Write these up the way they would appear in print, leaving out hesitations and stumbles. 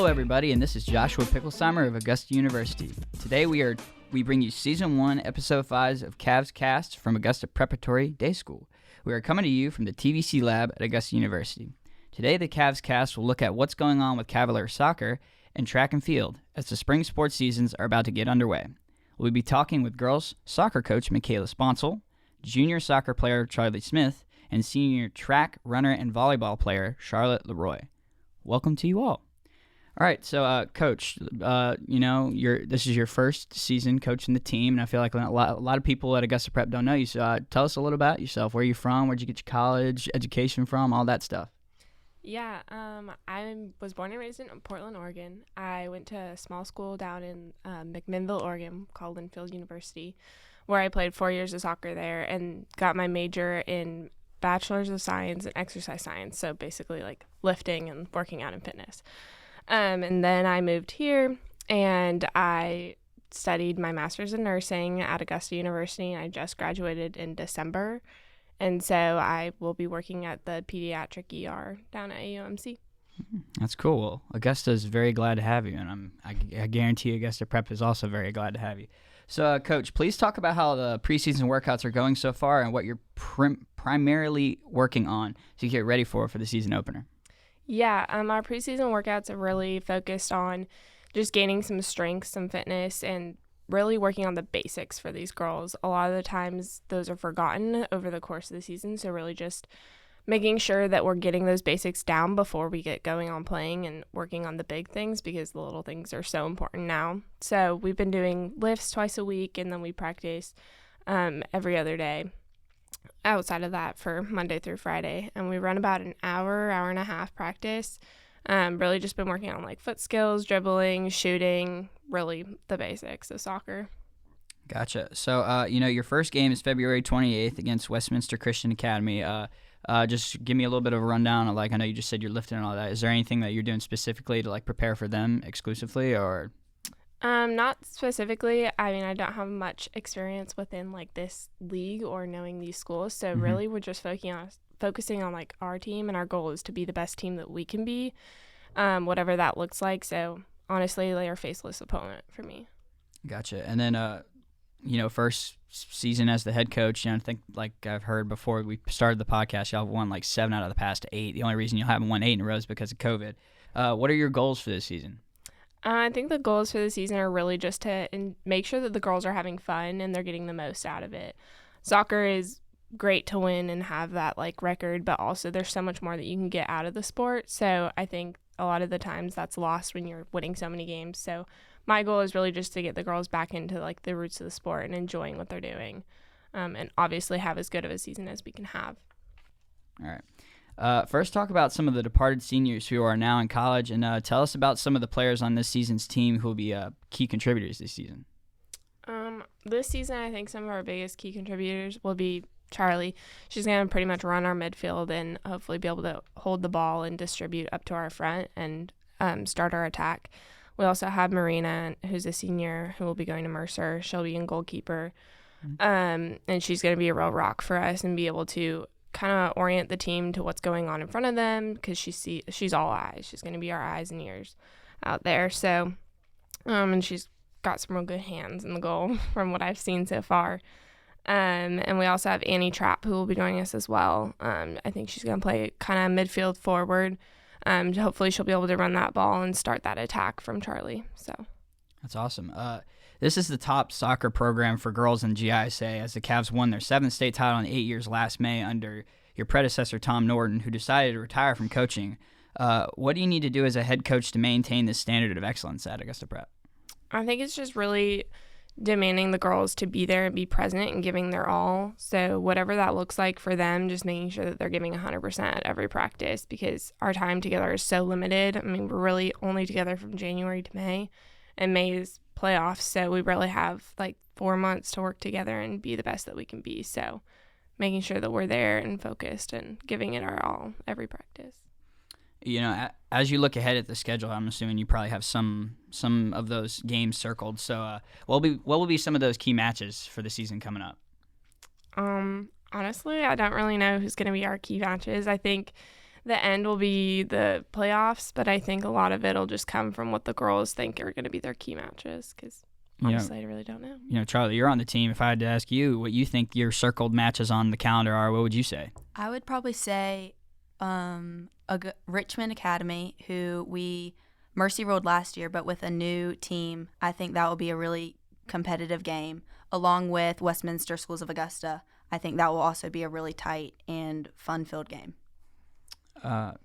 Hello, everybody, and this is Joshua Picklesheimer of Augusta University. Today we bring you Season 1, Episode 5 of Cavscast from Augusta Preparatory Day School. We are coming to you from the TVC lab at Augusta University. Today, the Cavscast will look at what's going on with Cavalier soccer and track and field as the spring sports seasons are about to get underway. We'll be talking with girls soccer coach Michaela Sponsel, junior soccer player Charlie Smith, and senior track, runner, and volleyball player Charlotte Leroy. Welcome to you all. All right, so Coach, this is your first season coaching the team, and I feel like a lot of people at Augusta Prep don't know you. So tell us a little about yourself. Where are you from? Where'd you get your college education from? All that stuff. Yeah, I was born and raised in Portland, Oregon. I went to a small school down in McMinnville, Oregon, called Linfield University, where I played 4 years of soccer there and got my major in Bachelor's of Science and Exercise Science, so basically like lifting and working out and fitness. And then I moved here and I studied my master's in nursing at Augusta University, and I just graduated in December. And so I will be working at the pediatric ER down at AUMC. That's cool. Well, Augusta is very glad to have you, and I guarantee Augusta Prep is also very glad to have you. So, Coach, please talk about how the preseason workouts are going so far and what you're primarily working on to get ready for the season opener. Yeah, our preseason workouts are really focused on just gaining some strength, some fitness, and really working on the basics for these girls. A lot of the times those are forgotten over the course of the season, so really just making sure that we're getting those basics down before we get going on playing and working on the big things, because the little things are so important now. So we've been doing lifts twice a week, and then we practice every other day outside of that for Monday through Friday. And we run about an hour and a half practice. Really just been working on like foot skills, dribbling, shooting, really the basics of soccer. Gotcha. So, your first game is February 28th against Westminster Christian Academy. Just give me a little bit of a rundown of, I know you just said you're lifting and all that. Is there anything that you're doing specifically to prepare for them exclusively, or? Not specifically. I mean, I don't have much experience within this league or knowing these schools. So really we're just focusing on our team, and our goal is to be the best team that we can be, whatever that looks like. So honestly, they're a faceless opponent for me. Gotcha. And then, first season as the head coach, I think I've heard before we started the podcast, y'all won 7 out of the past 8. The only reason you haven't won 8 in a row is because of COVID. What are your goals for this season? I think the goals for the season are really just to make sure that the girls are having fun and they're getting the most out of it. Soccer is great to win and have that record, but also there's so much more that you can get out of the sport. So I think a lot of the times that's lost when you're winning so many games. So my goal is really just to get the girls back into the roots of the sport and enjoying what they're doing, and obviously have as good of a season as we can have. All right. First, talk about some of the departed seniors who are now in college, and tell us about some of the players on this season's team who will be key contributors this season. This season, I think some of our biggest key contributors will be Charlie. She's going to pretty much run our midfield and hopefully be able to hold the ball and distribute up to our front and start our attack. We also have Marina, who's a senior, who will be going to Mercer. She'll be in goalkeeper, and she's going to be a real rock for us and be able to kind of orient the team to what's going on in front of them, because she's all eyes. She's going to be our eyes and ears out there. So, and she's got some real good hands in the goal from what I've seen so far. And we also have Annie Trapp, who will be joining us as well. I think she's going to play kind of midfield forward. Hopefully she'll be able to run that ball and start that attack from Charlie. So that's awesome. This is the top soccer program for girls in GISA, as the Cavs won their 7th state title in 8 years last May under your predecessor, Tom Norton, who decided to retire from coaching. What do you need to do as a head coach to maintain this standard of excellence at Augusta Prep? I think it's just really demanding the girls to be there and be present and giving their all. So whatever that looks like for them, just making sure that they're giving 100% at every practice, because our time together is so limited. I mean, we're really only together from January to May, and May is playoffs, so we really have 4 months to work together and be the best that we can be. So making sure that we're there and focused and giving it our all every practice. As you look ahead at the schedule, I'm assuming you probably have some of those games circled. So what will be some of those key matches for the season coming up? Honestly, I don't really know who's going to be our key matches. I think the end will be the playoffs, but I think a lot of it will just come from what the girls think are going to be their key matches, because honestly, I really don't know. Charlie, you're on the team. If I had to ask you what you think your circled matches on the calendar are, what would you say? I would probably say Richmond Academy, who we Mercy rolled last year, but with a new team, I think that will be a really competitive game, along with Westminster Schools of Augusta. I think that will also be a really tight and fun-filled game. I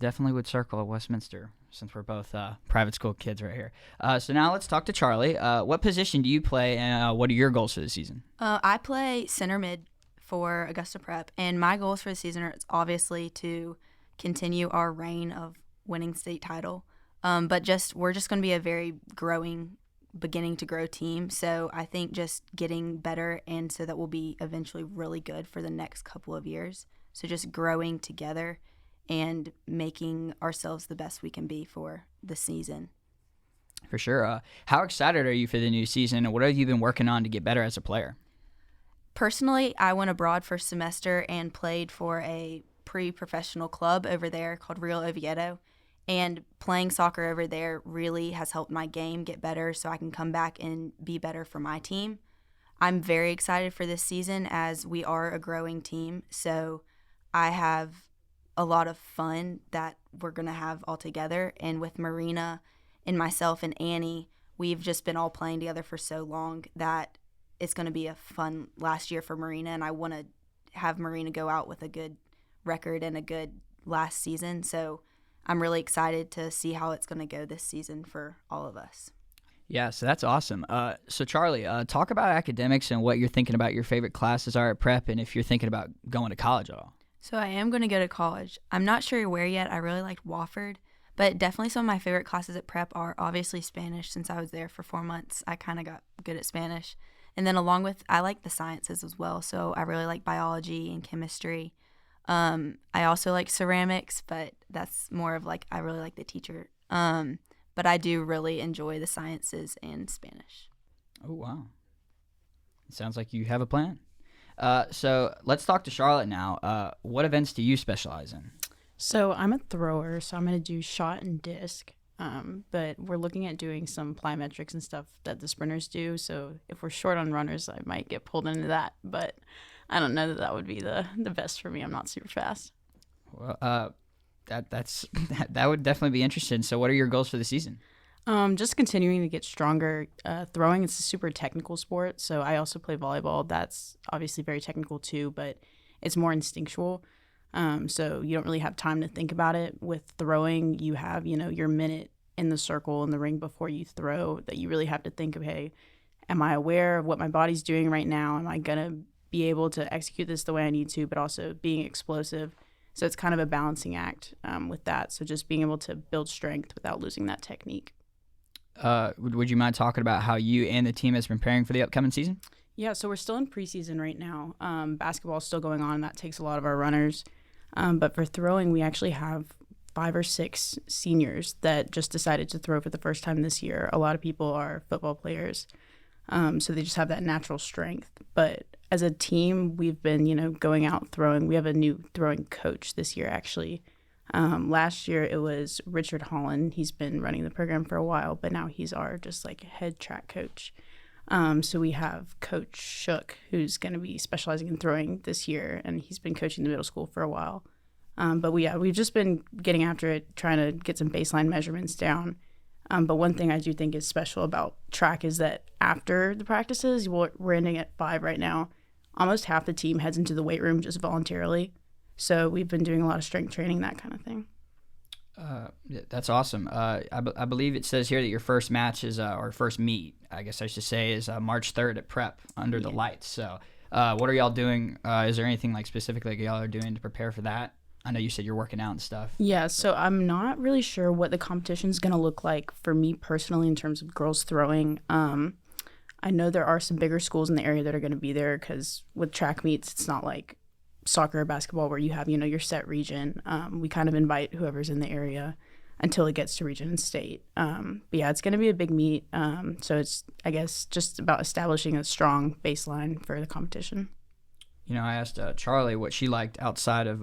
definitely would circle at Westminster, since we're both private school kids right here. So now let's talk to Charlie. What position do you play, and what are your goals for the season? I play center mid for Augusta Prep, and my goals for the season are obviously to continue our reign of winning state title. But we're just going to be a very beginning to grow team. So I think just getting better, and so that we'll be eventually really good for the next couple of years. So just growing together and making ourselves the best we can be for the season. For sure. How excited are you for the new season, and what have you been working on to get better as a player? Personally, I went abroad for a semester and played for a pre-professional club over there called Real Oviedo. And playing soccer over there really has helped my game get better, so I can come back and be better for my team. I'm very excited for this season, as we are a growing team. So I have a lot of fun that we're going to have all together. And with Marina and myself and Annie, we've just been all playing together for so long that it's going to be a fun last year for Marina. And I want to have Marina go out with a good record and a good last season. So I'm really excited to see how it's going to go this season for all of us. Yeah, so that's awesome. So Charlie, talk about academics and what you're thinking about your favorite classes are at prep, and if you're thinking about going to college at all. So I am going to go to college. I'm not sure where yet. I really liked Wofford, but definitely some of my favorite classes at prep are obviously Spanish. Since I was there for 4 months, I kind of got good at Spanish. And then along with, I like the sciences as well. So I really like biology and chemistry. I also like ceramics, but that's more of I really like the teacher. But I do really enjoy the sciences and Spanish. Oh, wow. It sounds like you have a plan. So let's talk to Charlotte now. What events do you specialize in? So I'm a thrower, so I'm going to do shot and disc. But we're looking at doing some plyometrics and stuff that the sprinters do. So if we're short on runners, I might get pulled into that. But I don't know that would be the best for me. I'm not super fast. Well, that would definitely be interesting. So what are your goals for the season? Just continuing to get stronger. Throwing, it's a super technical sport. So I also play volleyball. That's obviously very technical too, but it's more instinctual. So you don't really have time to think about it. With throwing, you have, your minute in the circle in the ring before you throw that you really have to think of, hey, am I aware of what my body's doing right now? Am I going to be able to execute this the way I need to, but also being explosive? So it's kind of a balancing act with that. So just being able to build strength without losing that technique. Would you mind talking about how you and the team is preparing for the upcoming season? Yeah, so we're still in preseason right now. Basketball is still going on. That takes a lot of our runners. But for throwing, we actually have 5 or 6 seniors that just decided to throw for the first time this year. A lot of people are football players, so they just have that natural strength. But as a team, we've been, going out throwing. We have a new throwing coach this year, actually. Last year, it was Richard Holland. He's been running the program for a while, but now he's our just head track coach. So we have Coach Shook, who's going to be specializing in throwing this year, and he's been coaching the middle school for a while. But we've just been getting after it, trying to get some baseline measurements down. But one thing I do think is special about track is that after the practices, we're ending at 5 right now. Almost half the team heads into the weight room just voluntarily. So we've been doing a lot of strength training, that kind of thing. That's awesome. I believe it says here that your first match is, or first meet, I guess I should say, is March 3rd at Prep under the lights. So what are y'all doing? Is there anything specifically y'all are doing to prepare for that? I know you said you're working out and stuff. Yeah, so I'm not really sure what the competition's going to look like for me personally in terms of girls throwing. I know there are some bigger schools in the area that are going to be there because with track meets, it's not like soccer or basketball where you have, your set region. We kind of invite whoever's in the area until it gets to region and state. But yeah, it's going to be a big meet. So it's, I guess, just about establishing a strong baseline for the competition. I asked Charlie what she liked outside of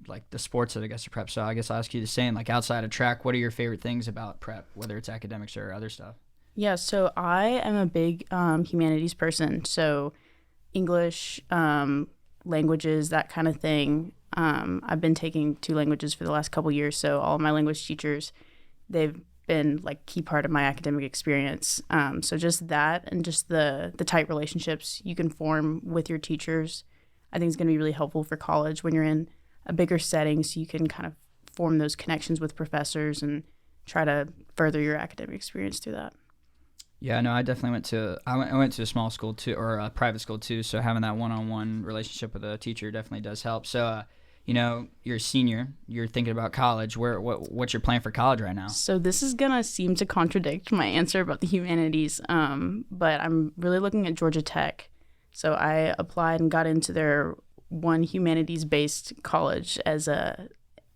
like the sports at Augusta Prep. So I guess I'll ask you the same. Like outside of track, what are your favorite things about prep, whether it's academics or other stuff? Yeah, so I am a big humanities person. So English, languages, that kind of thing. I've been taking 2 languages for the last couple years. So all of my language teachers, they've been like key part of my academic experience. So just that and just the tight relationships you can form with your teachers, I think is going to be really helpful for college when you're in a bigger setting, so you can kind of form those connections with professors and try to further your academic experience through that. Yeah, no, I definitely went to a small school too, or a private school too. So having that one-on-one relationship with a teacher definitely does help. So, you're a senior, you're thinking about college. What's your plan for college right now? So this is gonna seem to contradict my answer about the humanities, but I'm really looking at Georgia Tech. So I applied and got into their one humanities-based college as a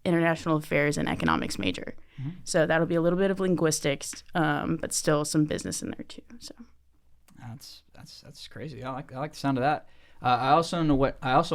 international affairs and economics major. Mm-hmm. So that'll be a little bit of linguistics, but still some business in there too. So that's crazy. I like the sound of that. I also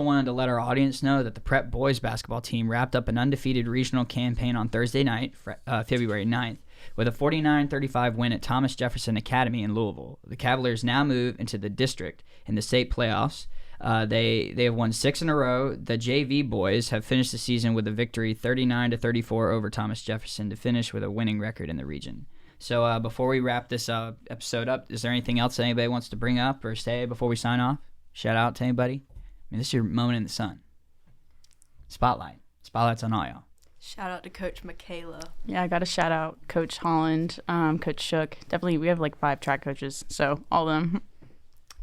wanted to let our audience know that the Prep boys basketball team wrapped up an undefeated regional campaign on Thursday night, February 9th, with a 49-35 win at Thomas Jefferson Academy in Louisville. The Cavaliers now move into the district in the state playoffs. They have won 6 in a row. The JV boys have finished the season with a victory 39-34 over Thomas Jefferson to finish with a winning record in the region. So before we wrap this episode up, is there anything else anybody wants to bring up or say before we sign off? Shout out to anybody? This is your moment in the sun. Spotlight's on all y'all. Shout out to Coach Michaela. Yeah, I got to shout out Coach Holland, Coach Shook. Definitely, we have like 5 track coaches, so all of them.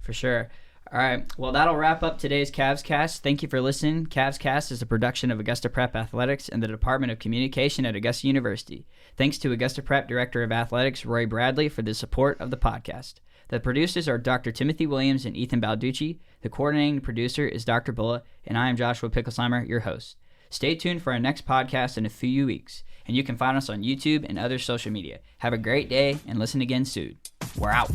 For sure. All right. Well, that'll wrap up today's Cavscast. Thank you for listening. Cavscast is a production of Augusta Prep Athletics and the Department of Communication at Augusta University. Thanks to Augusta Prep Director of Athletics, Roy Bradley, for the support of the podcast. The producers are Dr. Timothy Williams and Ethan Balducci. The coordinating producer is Dr. Bulla, and I am Joshua Picklesheimer, your host. Stay tuned for our next podcast in a few weeks, and you can find us on YouTube and other social media. Have a great day, and listen again soon. We're out.